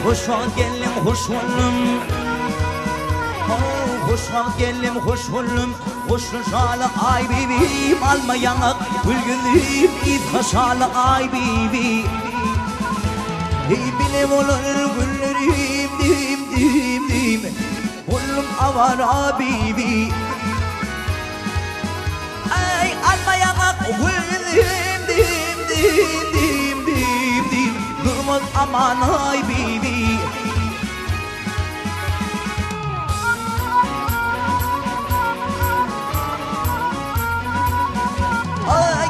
Hoş geldin, hoş buldum. Hoş geldin, hoş buldum. Hoş şalı ay bibim, alma yanak gülgünlüğüm, İzha şalı ay bibim. Bilim olur güllerim, dim. Oğlum avara bibi. Ay alma yanak gülgünlüğüm, dim. Durmaz aman ay bibi.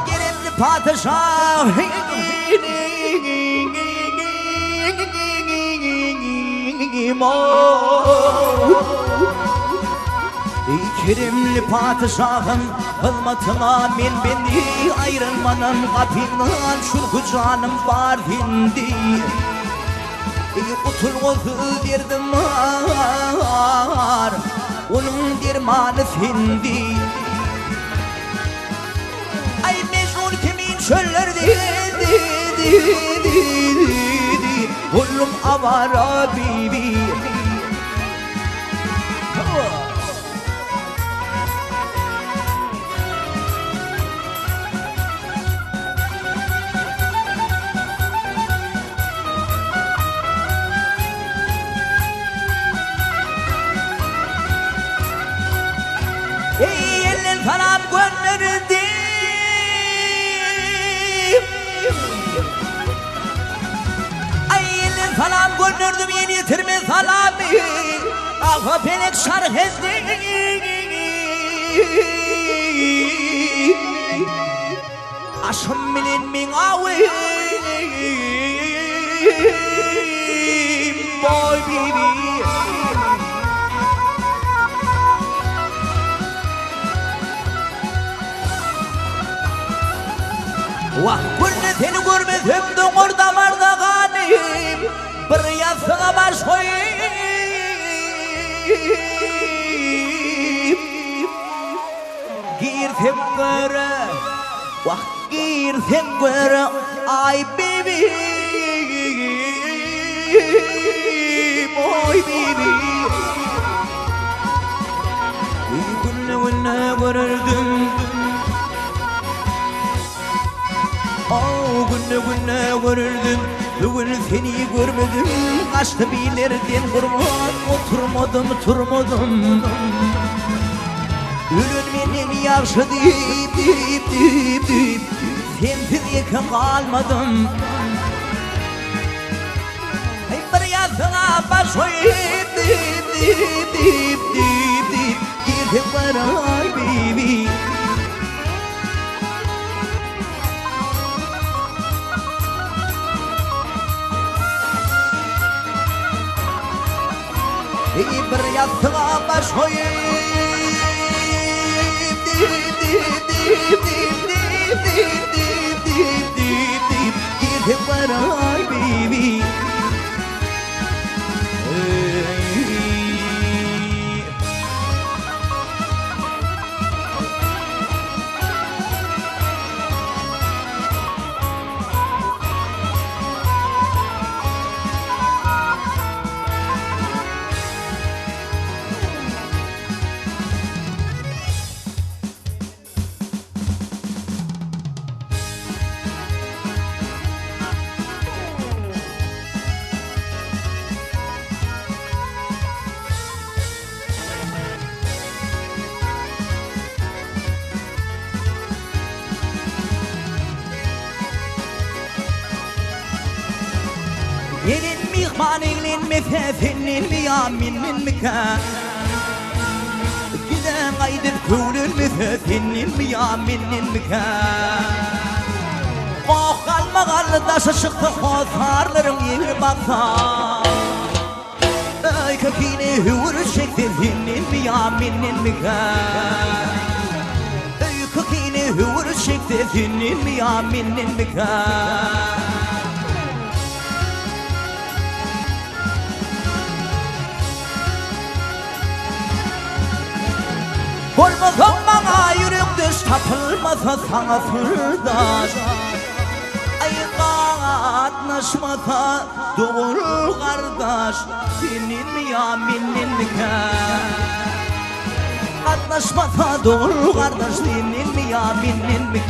Gelimli padişah, Kerimli padişahım, hılmatıma min beni ayrılmanın kapından çünkü canım var hindi. Kutul gözü derdim var, onun dermanı hindi. Ay mecnun kimin çöllerde oğlum avara bibi. Ey elin falan gönderdi. Salam gönderdim yeni yitirme salamı. Ağa felek şarh etti. Aşım bilinmin avi. Boy bibi. Vah günü seni görmedim de orada vardı ganim. Bir yastığa baş koyayım. Girsem göre, vah girsem göre, ay bebeğim, oy bebeğim. Günle görürdüm. Günle görürdüm. Bugün seni görmedim, kaçtı bilerden kurban. Oturmadım. Ölün benim yaxşı deyip sensiz yakın kalmadım. Bir yastığa baş koyup gidip var ay baby. Bir yastığa baş koyayım. Gidip var ay baby. Gelin mihman eglin mefefinin miyaminin mika. Giden aydın kuvlün mefefinin miyaminin mika. Kalma kallı taşı çıktı kozarların yeri baksa. Ay kakine hıvır çektirinin miyaminin mika. Ay kakine hıvır çektirinin miyaminin mika. Olmasa bana yürek düş, tapılmasa sana sırdaş. Ay Atnaşmata doğru kardeş senin mi ya minnin mi Atnaşmata doğru kardeş senin mi ya minnin mi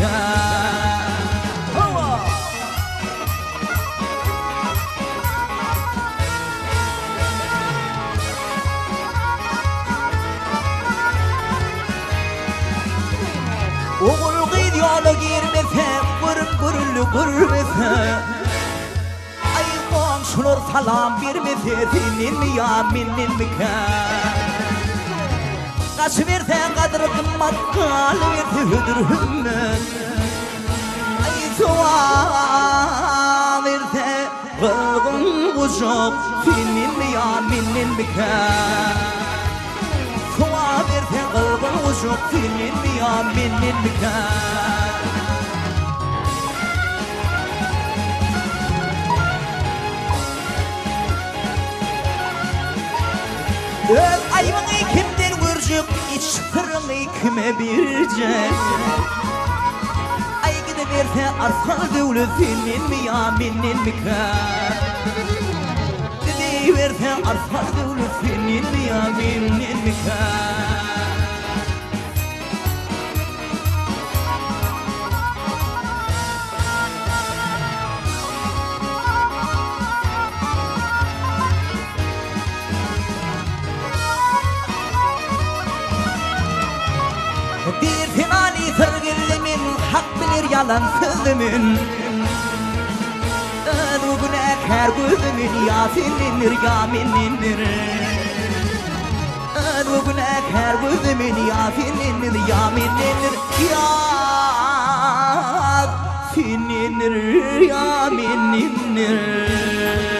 Oğul gidiyorlu girmese gürmese Ay komşular salam vermese senin mi ya minnin mi Kaç verse kadar kımmat kal verse hüdür hümmet Ay soğa verse kılgın kuşak senin mi ya minnin mi Soğa verse kılgın kuşak senin mi ya minnin mi Öz ayvını kimden vurcuk iç sırrını kime bilecek Ay gidiverse arsal devlet senin mi ya minnin mi Gidiverse arsal devlet senin mi ya minnin mi Bir finali sevgilimin hak bilir yalan sözümün Ödüğüne kar gözümün ya senindir ya minnindir Ödüğüne kar gözümün ya senindir ya minnindir Ya senindir ya minnindir